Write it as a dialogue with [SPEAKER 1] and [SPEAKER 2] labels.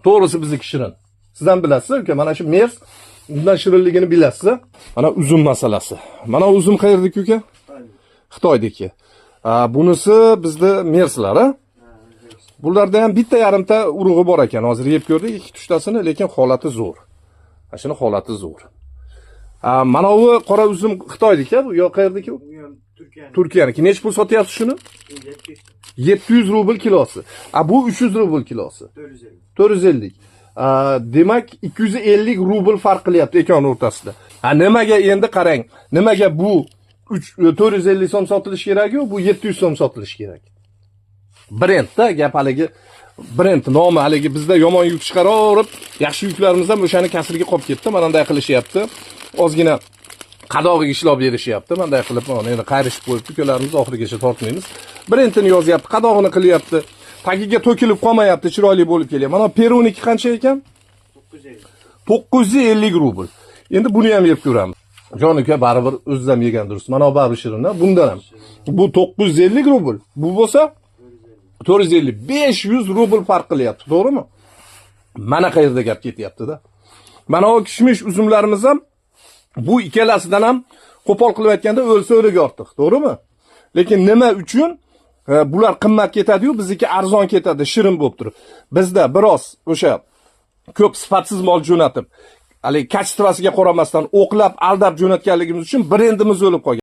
[SPEAKER 1] To'g'risi bizniki shirin. Sizdan bilasiz, uka, mana shu mers bundan shirinligini bilasiz. Mana uzum masalasi. Mana uzum qayerdiki, uka? Xitoydagi. Bunisi bizda merslar, ha? Bularda ham bitta yarimta urug'i bor ekan. Hozir yeb ko'rdik, ikki tushtasini, lekin holati zo'r. Mana shuni holati zo'r. Mana bu qora uzum Xitoydiki, bu yo qayerdiki?
[SPEAKER 2] Bu ham
[SPEAKER 1] Turkiyaniki. Nech pul sotyapsiz shuni? 700 rubl kilosi. Bu 300 rubl kilosi. 450. Demak 250 rubl farq qilyapti ekon o'rtasida. Nimaga endi qarang. Nimaga bu 450 so'm sotilish kerak-ku, bu 700 so'm sotilish kerak. Brendda gap haligi brend nomi haligi bizda yomon yuk chiqaraverib, yaxshi yuklarimiz ham o'shani kasriga qolib ketdi. Mana bunday qilishyapti. Ozgina qadog'iga ishlab berishyapti. Bunday qilib mana endi qayrishib qo'yibdi. Ukalarimiz oxirigacha tortmaymiz. Brendini yozyapti, qadog'ini qilyapti. Tagiga to'kilib qolmayapti, chiroyli bo'lib kelyapti. Mana Peruniki qancha ekan? 950 rubl. Endi buni ham yeb ko'ramiz. Jon uka baribir o'zizam yegan durust. Mana baribir shirinda, bundan ham. Bu 950 rubl. Bu bo'lsa 450, 500 rubl farq qilyapti, to'g'rimi? Mana qayerda gap ketyapti-da. Mana o kishmish uzumlarimiz ham bu ikkalasidan ham qo'pol qilib aytganda o'lsa o'liga ortiq, to'g'rimi? Lekin nima uchun bular qimmat ketadi-yu, bizniki arzon ketadi, shirin bo'lib turib. Bizda biroz o'sha ko'p sifatsiz mol jo'natib, hali kachествosiga qaramasdan o'qlab, aldab jo'natganligimiz uchun brendimiz o'lib qolgan.